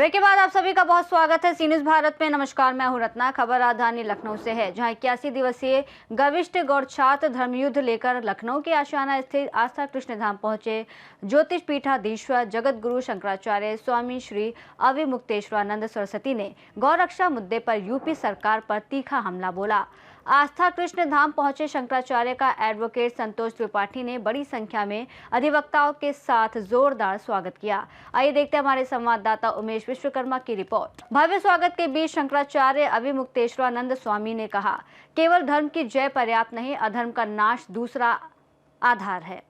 Break के बाद आप सभी का बहुत स्वागत है सी न्यूज भारत में। नमस्कार, मैं हूं रत्ना। खबर राजधानी लखनऊ से है, जहां 81 दिवसीय गविष्ठ गौड़छात्र धर्मयुद्ध लेकर लखनऊ के आशियाना स्थित आस्था कृष्ण धाम पहुंचे ज्योतिष पीठाधीश्वर जगत गुरु शंकराचार्य स्वामी श्री अविमुक्तेश्वरानंद सरस्वती ने गौरक्षा मुद्दे पर यूपी सरकार पर तीखा हमला बोला। आस्था कृष्ण धाम पहुंचे शंकराचार्य का एडवोकेट संतोष त्रिपाठी ने बड़ी संख्या में अधिवक्ताओं के साथ जोरदार स्वागत किया। आइए देखते हैं हमारे संवाददाता उमेश विश्वकर्मा की रिपोर्ट। भव्य स्वागत के बीच शंकराचार्य अविमुक्तेश्वरानंद स्वामी ने कहा, केवल धर्म की जय पर्याप्त नहीं, अधर्म का नाश दूसरा आधार है।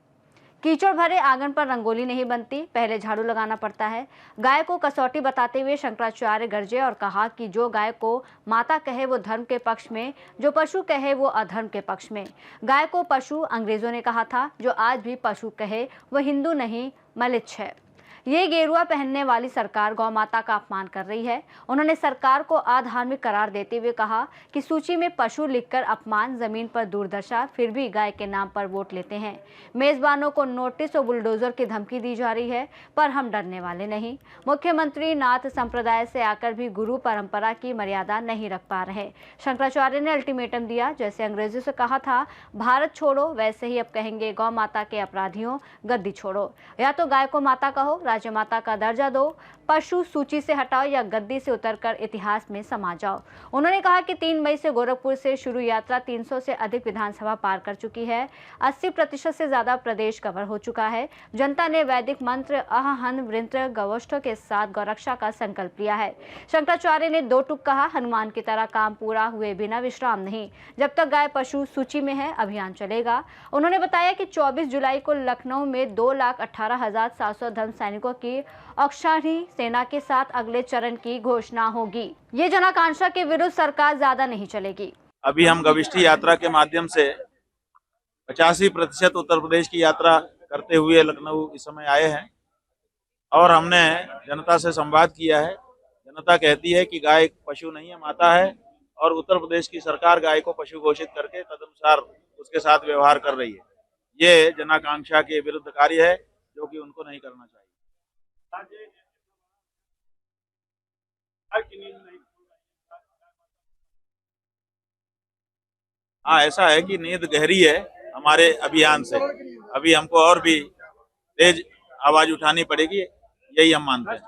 कीचड़ भरे आंगन पर रंगोली नहीं बनती, पहले झाड़ू लगाना पड़ता है। गाय को कसौटी बताते हुए शंकराचार्य गरजे और कहा कि जो गाय को माता कहे वो धर्म के पक्ष में, जो पशु कहे वो अधर्म के पक्ष में। गाय को पशु अंग्रेजों ने कहा था, जो आज भी पशु कहे वो हिंदू नहीं मलिच्छ है। ये गेरुआ पहनने वाली सरकार गौ माता का अपमान कर रही है। उन्होंने सरकार को अधार्मिक करार देते हुए कहा कि सूची में पशु लिखकर अपमान, जमीन पर दुर्दशा, फिर भी गाय के नाम पर वोट लेते हैं। मेजबानों को नोटिस और बुलडोजर की धमकी दी जा रही है, पर हम डरने वाले नहीं। मुख्यमंत्री नाथ संप्रदाय से आकर भी गुरु परंपरा की मर्यादा नहीं रख पा रहे। शंकराचार्य ने अल्टीमेटम दिया, जैसे अंग्रेजों से कहा था भारत छोड़ो, वैसे ही अब कहेंगे गौ माता के अपराधियों गद्दी छोड़ो। या तो गाय को माता कहो, राज्य माता का दर्जा दो, पशु सूची से हटाओ या गद्दी से उतरकर इतिहास में समा जाओ। उन्होंने कहा कि 3 मई से गोरखपुर से शुरू यात्रा 300 से अधिक विधानसभा पार कर चुकी है। 80% से ज्यादा प्रदेश कवर हो चुका है। जनता ने वैदिक मंत्र अहन वृंत्र गवष्ठ के साथ गौरक्षा का संकल्प लिया है। शंकराचार्य ने 2 टूक कहा, हनुमान की तरह काम पूरा हुए बिना विश्राम नहीं। जब तक गाय पशु सूची में है, अभियान चलेगा। उन्होंने बताया कि 24 जुलाई को लखनऊ में 2,18,700 धर्म सैनिकों की औक्षाणी सेना के साथ अगले चरण की घोषणा होगी। ये जनाकांक्षा के विरुद्ध सरकार ज्यादा नहीं चलेगी। अभी हम गविष्ठी यात्रा के माध्यम से 85% उत्तर प्रदेश की यात्रा करते हुए लखनऊ इस समय आए हैं और हमने जनता से संवाद किया है। जनता कहती है कि गाय पशु नहीं है, माता है, और उत्तर प्रदेश की सरकार गाय को पशु घोषित करके तदनुसार उसके साथ व्यवहार कर रही है। ये जनाकांक्षा के विरुद्ध कार्य है, जो कि उनको नहीं करना चाहिए। हाँ, ऐसा है कि नींद गहरी है हमारे अभियान से। अभी हमको और भी तेज आवाज उठानी पड़ेगी, यही हम मानते हैं।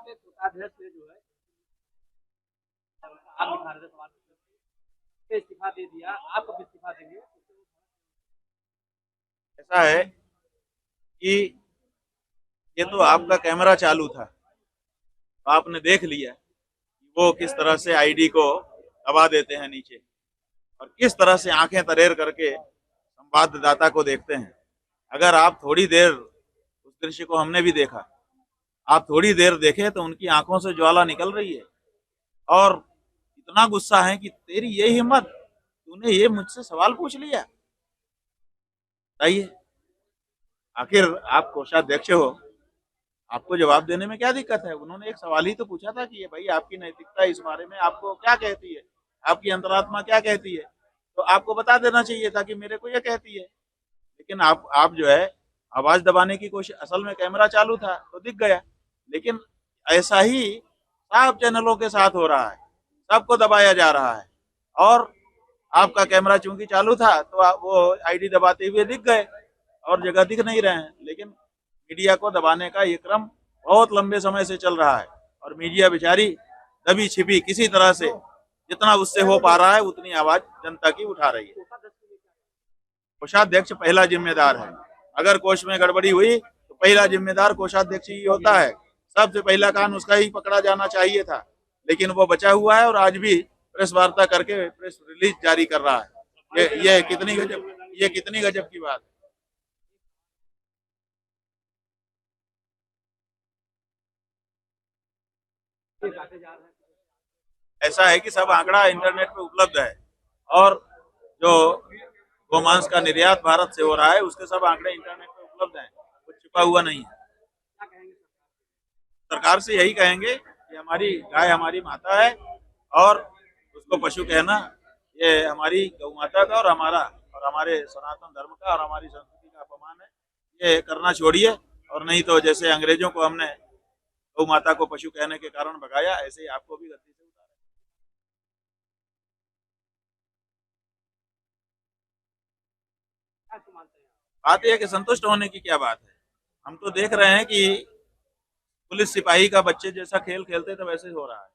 इस्तीफा दे दिया, आप कब इस्तीफा देंगे? ऐसा है कि ये तो आपका कैमरा चालू था, तो आपने देख लिया वो किस तरह से आईडी को दबा देते हैं नीचे और किस तरह से आंखें तरेर करके संवाददाता को देखते हैं। अगर आप थोड़ी देर, उस दृश्य को हमने भी देखा, आप थोड़ी देर देखे तो उनकी आंखों से ज्वाला निकल रही है और इतना गुस्सा है कि तेरी ये हिम्मत, तूने ये मुझसे सवाल पूछ लिया। बताइए, आखिर आप कोषाध्यक्ष हो, आपको जवाब देने में क्या दिक्कत है? उन्होंने एक सवाल ही तो पूछा था कि ये भाई आपकी नैतिकता इस बारे में आपको क्या कहती है, आपकी अंतरात्मा क्या कहती है, तो आपको बता देना चाहिए था कि मेरे को ये कहती है। लेकिन आप जो है आवाज दबाने की कोशिश, असल में कैमरा चालू था तो दिख गया, लेकिन ऐसा ही सब चैनलों के साथ हो रहा है, सबको दबाया जा रहा है और आपका कैमरा चूंकि चालू था तो आप वो आईडी दबाते हुए दिख गए और जगह दिख नहीं रहे हैं। लेकिन मीडिया को दबाने का ये क्रम बहुत लंबे समय से चल रहा है और मीडिया बेचारी दबी छिपी किसी तरह से जितना उससे हो पा रहा है उतनी आवाज जनता की उठा रही है। कोषाध्यक्ष पहला जिम्मेदार है। अगर कोष में गड़बड़ी हुई तो पहला जिम्मेदार कोषाध्यक्ष ही होता है। सबसे पहला कान उसका ही पकड़ा जाना चाहिए था, लेकिन वो बचा हुआ है और आज भी प्रेस वार्ता करके प्रेस रिलीज जारी कर रहा है। ये कितनी गजब की बात है। ऐसा है कि सब आंकड़ा इंटरनेट पे उपलब्ध है और जो गोमांस का निर्यात भारत से हो रहा है उसके सब आंकड़े इंटरनेट पे उपलब्ध हैं, कुछ छिपा हुआ नहीं है। सरकार से यही कहेंगे कि हमारी गाय हमारी माता है और उसको पशु कहना ये हमारी गौ माता का और हमारे सनातन धर्म का और हमारी संस्कृति का अपमान है। ये करना छोड़िए, और नहीं तो जैसे अंग्रेजों को हमने गौ माता को पशु कहने के कारण भगाया, ऐसे ही आपको भी गद्दी से उतारा। क्या मानते हैं बात यह है कि संतुष्ट होने की क्या बात है। हम तो देख रहे हैं कि पुलिस सिपाही का बच्चे जैसा खेल खेलते थे वैसे ही हो रहा है।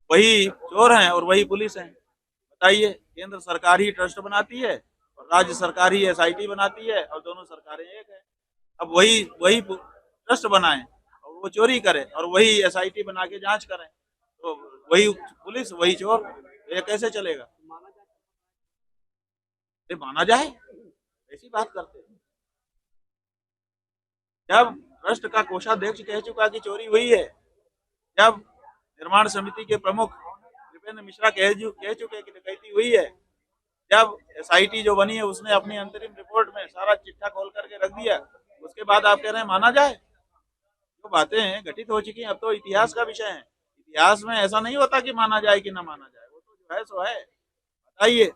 वही चोर हैं और वही पुलिस हैं। बताइए, केंद्र सरकार ही ट्रस्ट बनाती है और राज्य सरकार ही एसआईटी बनाती है और दोनों सरकारें एक है। अब वही वही ट्रस्ट बनाए और वो चोरी करे और वही एसआईटी बना के जांच करें, तो वही पुलिस वही चोर, ये कैसे चलेगा? माना जाए? ये माना जाए, ऐसी बात करते हैं। जब ट्रस्ट का कोषाध्यक्ष कह चुका कि चोरी हुई है, जब निर्माण समिति के प्रमुख नृपेंद्र मिश्रा कह चुके कि डकैती हुई है, जब एसआईटी जो बनी है उसने अपनी अंतरिम रिपोर्ट में सारा चिट्ठा खोल करके रख दिया, उसके बाद आप कह रहे हैं माना जाए? जो बातें घटित हो चुकी हैं अब तो इतिहास का विषय है। इतिहास में ऐसा नहीं होता कि माना जाए कि ना माना जाए, वो तो जो है सो है। बताइए,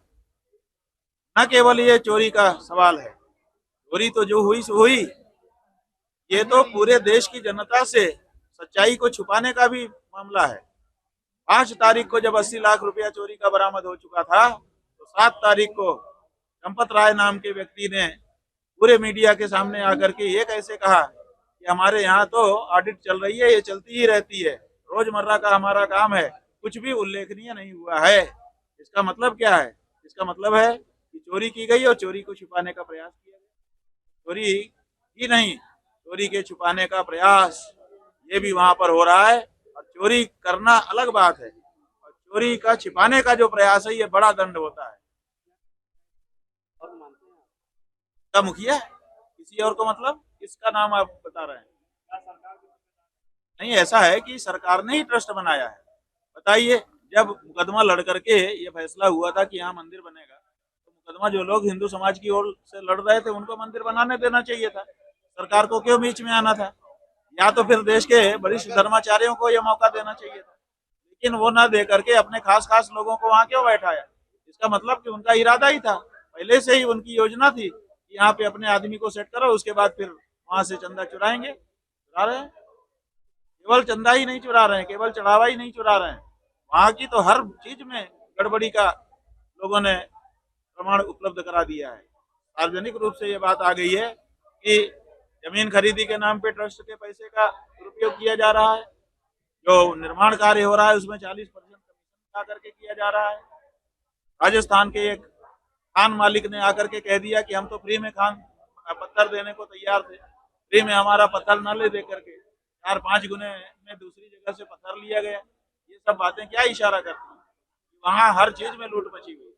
न केवल ये चोरी का सवाल है, चोरी तो जो हुई सो हुई, ये तो पूरे देश की जनता से सच्चाई को छुपाने का भी मामला है। 5 तारीख को जब 80 लाख रुपया चोरी का बरामद हो चुका था, तो 7 तारीख को चंपत राय नाम के व्यक्ति ने पूरे मीडिया के सामने आकर के ये कैसे कहा कि हमारे यहाँ तो ऑडिट चल रही है, ये चलती ही रहती है, रोजमर्रा का हमारा काम है, कुछ भी उल्लेखनीय नहीं हुआ है। इसका मतलब क्या है? इसका मतलब है कि चोरी की गई और चोरी को छुपाने का प्रयास किया गया। चोरी की नहीं, चोरी के छुपाने का प्रयास ये भी वहां पर हो रहा है। और चोरी करना अलग बात है और चोरी का छिपाने का जो प्रयास है ये बड़ा दंड होता है। और मानते हैं का मुखिया है, किसी और को मतलब किसका नाम आप बता रहे हैं? क्या सरकार भी नहीं, ऐसा है कि सरकार ने ही ट्रस्ट बनाया है। बताइए, जब मुकदमा लड़ करके ये फैसला हुआ था कि यहाँ मंदिर बनेगा, तो मुकदमा जो लोग हिंदू समाज की ओर से लड़ रहे थे उनको मंदिर बनाने देना चाहिए था, सरकार को क्यों बीच में आना था? या तो फिर देश के वरिष्ठ धर्माचार्यों को यह मौका देना चाहिए था, लेकिन वो ना दे करके अपने खास खास लोगों को वहां क्यों बैठाया? इसका मतलब कि उनका इरादा ही था, पहले से ही उनकी योजना थी कि यहाँ पे अपने आदमी को सेट करो, उसके बाद फिर वहां से चंदा चुराएंगे। चुरा रहे हैं, केवल चंदा ही नहीं चुरा रहे हैं, केवल चढ़ावा ही नहीं चुरा रहे हैं, वहां की तो हर चीज में गड़बड़ी का लोगों ने प्रमाण उपलब्ध करा दिया है। सार्वजनिक रूप से ये बात आ गई है कि जमीन खरीदी के नाम पे ट्रस्ट के पैसे का दुरुपयोग किया जा रहा है, जो निर्माण कार्य हो रहा है उसमें 40% कमीशन आकर के किया जा रहा है। राजस्थान के एक खान मालिक ने आकर के कह दिया कि हम तो फ्री में खान पत्थर देने को तैयार थे, फ्री में हमारा पत्थर न ले दे करके 4-5 गुने में दूसरी जगह से पत्थर लिया गया। ये सब बातें क्या इशारा करती हैं? वहां हर चीज में लूट मची हुई है।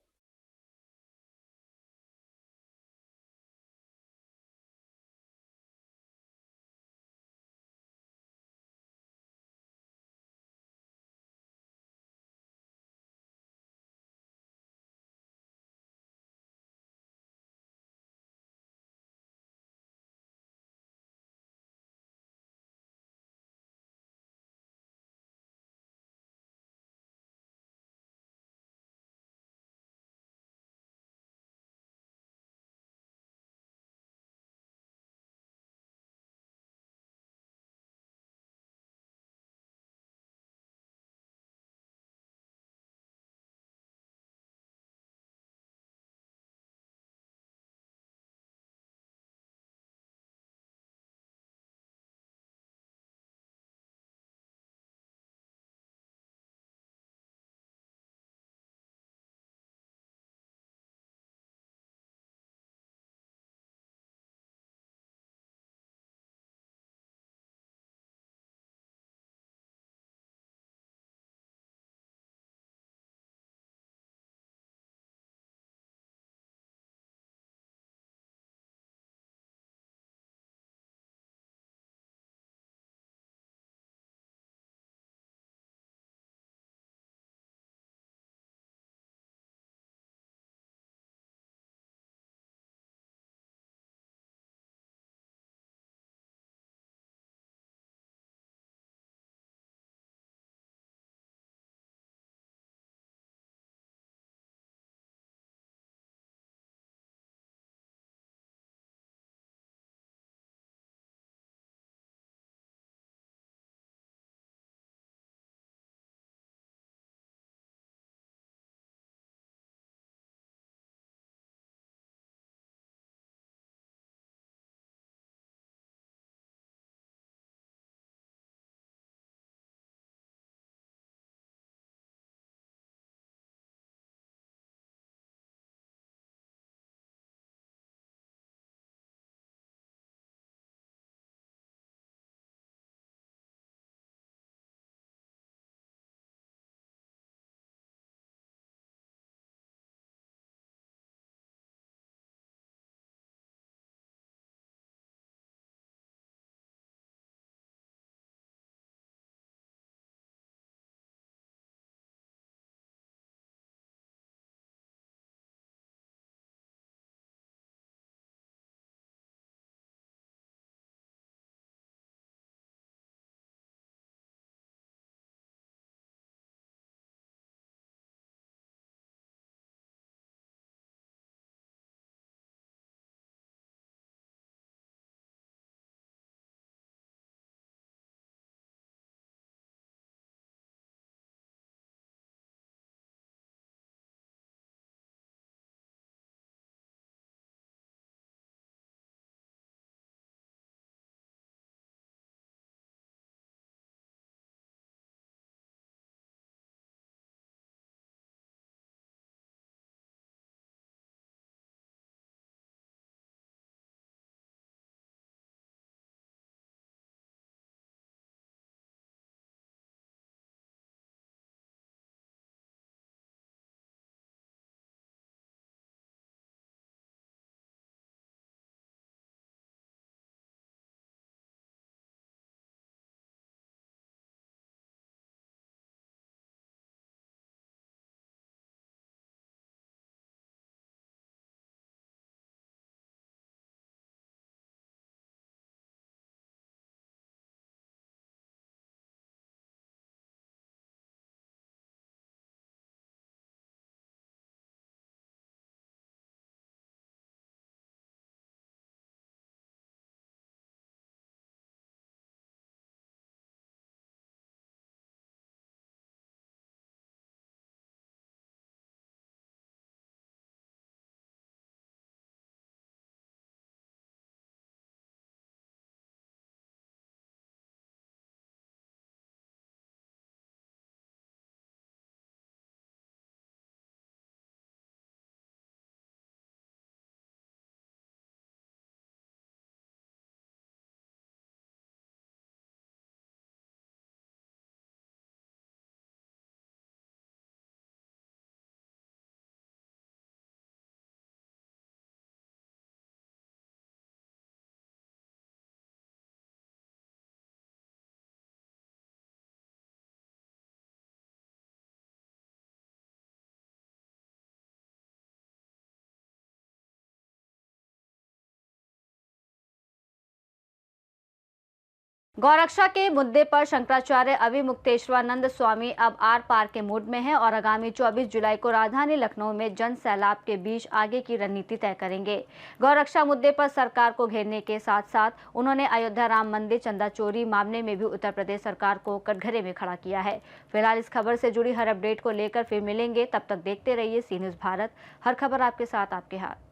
गौरक्षा के मुद्दे पर शंकराचार्य अविमुक्तेश्वरानंद स्वामी अब आर पार के मूड में हैं और आगामी 24 जुलाई को राजधानी लखनऊ में जन सैलाब के बीच आगे की रणनीति तय करेंगे। गौरक्षा मुद्दे पर सरकार को घेरने के साथ साथ उन्होंने अयोध्या राम मंदिर चंदा चोरी मामले में भी उत्तर प्रदेश सरकार को कटघरे में खड़ा किया है। फिलहाल इस खबर से जुड़ी हर अपडेट को लेकर फिर मिलेंगे, तब तक देखते रहिए सी न्यूज़ भारत। हर खबर आपके साथ, आपके हाथ।